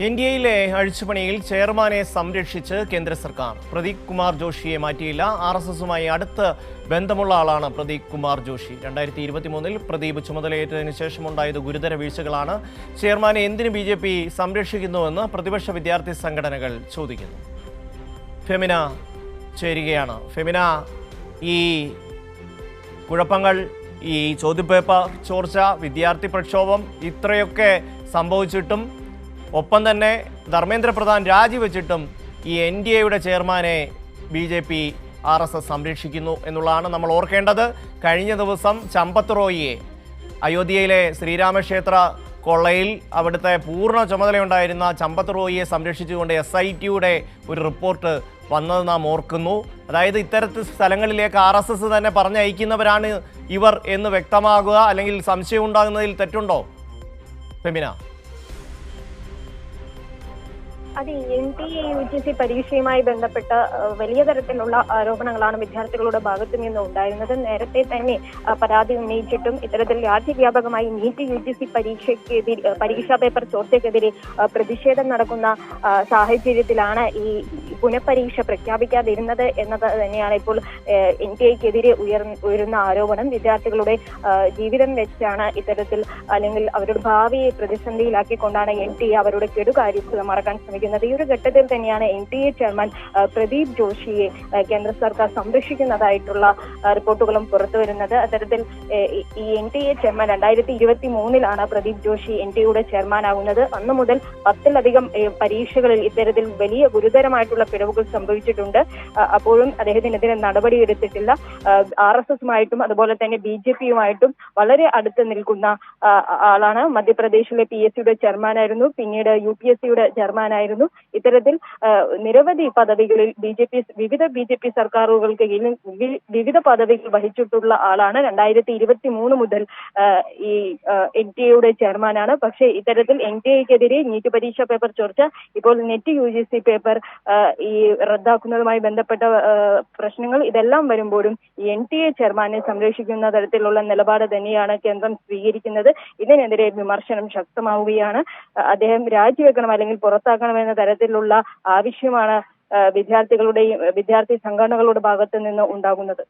ഇന്ത്യയിലെ അഴിച്ചുപണിയിൽ ചെയർമാനെ സംരക്ഷിച്ച് കേന്ദ്ര സർക്കാർ. പ്രദീപ് കുമാർ ജോഷിയെ മാറ്റിയില്ല. RSSുമായി അടുത്ത് ബന്ധമുള്ള ആളാണ് പ്രദീപ് കുമാർ ജോഷി. 2023 പ്രദീപ് ചുമതലയേറ്റതിനു ശേഷമുണ്ടായത് ഗുരുതര വീഴ്ചകളാണ്. ചെയർമാനെ എന്തിന് BJP സംരക്ഷിക്കുന്നുവെന്ന് പ്രതിപക്ഷ വിദ്യാർത്ഥി സംഘടനകൾ ചോദിക്കുന്നു. ഫെമിന ചേരുകയാണ്. ഫെമിന, ഈ കുഴപ്പങ്ങൾ, ഈ ചോദ്യപേപ്പർ ചോർച്ച, വിദ്യാർത്ഥി പ്രക്ഷോഭം ഇത്രയൊക്കെ സംഭവിച്ചിട്ടും ഒപ്പം തന്നെ ധർമ്മേന്ദ്ര പ്രധാൻ രാജിവെച്ചിട്ടും ഈ NDAയുടെ ചെയർമാനെ BJP RSS സംരക്ഷിക്കുന്നു എന്നുള്ളതാണ് നമ്മൾ ഓർക്കേണ്ടത്. കഴിഞ്ഞ ദിവസം ചമ്പത്ത് റോയിയെ, അയോധ്യയിലെ ശ്രീരാമക്ഷേത്ര കൊള്ളയിൽ അവിടുത്തെ പൂർണ്ണ ചുമതലയുണ്ടായിരുന്ന ചമ്പത്ത് റോയിയെ സംരക്ഷിച്ചുകൊണ്ട് SITയുടെ ഒരു റിപ്പോർട്ട് വന്നത് നാം ഓർക്കുന്നു. അതായത് ഇത്തരത്തിൽ സ്ഥലങ്ങളിലേക്ക് RSS തന്നെ പറഞ്ഞയക്കുന്നവരാണ് ഇവർ എന്ന് വ്യക്തമാകുക, അല്ലെങ്കിൽ സംശയം ഉണ്ടാകുന്നതിൽ തെറ്റുണ്ടോ ഫെമിന? അതെ, NTA UGC പരീക്ഷയുമായി ബന്ധപ്പെട്ട വലിയ തരത്തിലുള്ള ആരോപണങ്ങളാണ് വിദ്യാർത്ഥികളുടെ ഭാഗത്തു നിന്ന് ഉണ്ടായിരുന്നത്. നേരത്തെ തന്നെ പരാതി ഉന്നയിച്ചിട്ടും ഇത്തരത്തിൽ രാജ്യവ്യാപകമായി നീറ്റ് UGC പരീക്ഷാ പേപ്പർ ചോർച്ചയ്ക്കെതിരെ പ്രതിഷേധം നടക്കുന്ന സാഹചര്യത്തിലാണ് ഈ പുനഃപരീക്ഷ പ്രഖ്യാപിക്കാതിരുന്നത് എന്നത് തന്നെയാണ് ഇപ്പോൾ NTAക്കെതിരെ ഉയരുന്ന ആരോപണം. വിദ്യാർത്ഥികളുടെ ജീവിതം വെച്ചാണ് ഇത്തരത്തിൽ, അല്ലെങ്കിൽ അവരുടെ ഭാവിയെ പ്രതിസന്ധിയിലാക്കിക്കൊണ്ടാണ് NTA അവരുടെ കെടുകാര്യസ്ഥത മറക്കാൻ ശ്രമിക്കുന്നത്. ഈ ഒരു ഘട്ടത്തിൽ തന്നെയാണ് NTA ചെയർമാൻ പ്രദീപ് ജോഷിയെ കേന്ദ്ര സർക്കാർ സംരക്ഷിക്കുന്നതായിട്ടുള്ള റിപ്പോർട്ടുകളും പുറത്തു വരുന്നത്. അത്തരത്തിൽ ഈ NTA ചെയർമാൻ 2023 പ്രദീപ് ജോഷി NTAയുടെ ചെയർമാൻ ആകുന്നത്. അന്നു മുതൽ 10ലധികം പരീക്ഷകളിൽ ഇത്തരത്തിൽ വലിയ ഗുരുതരമായിട്ടുള്ള പിഴവുകൾ സംഭവിച്ചിട്ടുണ്ട്. അപ്പോഴും അദ്ദേഹത്തിനെതിരെ നടപടിയെടുത്തിട്ടില്ല. RSSുമായിട്ടും അതുപോലെ തന്നെ BJPയുമായിട്ടും വളരെ അടുത്ത് നിൽക്കുന്ന ആളാണ്. മധ്യപ്രദേശിലെ PSCയുടെ ചെയർമാനായിരുന്നു, പിന്നീട് UPSCയുടെ ചെയർമാനായിരുന്നു. ഇത്തരത്തിൽ നിരവധി പദവികളിൽ വിവിധ BJP സർക്കാരുകൾക്ക് കീഴിൽ വിവിധ പദവികൾ വഹിച്ചിട്ടുള്ള ആളാണ്. 2023 മുതൽ ഈ NTAയുടെ ചെയർമാനാണ്. പക്ഷേ ഇത്തരത്തിൽ NTAക്കെതിരെ നീറ്റ് പരീക്ഷാ പേപ്പർ ചോർച്ച, ഇപ്പോൾ നെറ്റ് UGC പേപ്പർ ഈ റദ്ദാക്കുന്നതുമായി ബന്ധപ്പെട്ട പ്രശ്നങ്ങൾ, ഇതെല്ലാം വരുമ്പോഴും ഈ NTA ചെയർമാനെ സംരക്ഷിക്കുന്ന തരത്തിലുള്ള നിലപാട് തന്നെയാണ് കേന്ദ്രം സ്വീകരിക്കുന്നത്. ഇതിനെതിരെ വിമർശനം ശക്തമാവുകയാണ്. അദ്ദേഹം രാജിവെക്കണം അല്ലെങ്കിൽ പുറത്താക്കണം എന്ന തരത്തിലുള്ള ആവശ്യമാണ് വിദ്യാർത്ഥി സംഘടനകളുടെ ഭാഗത്ത് നിന്ന് ഉണ്ടാകുന്നത്.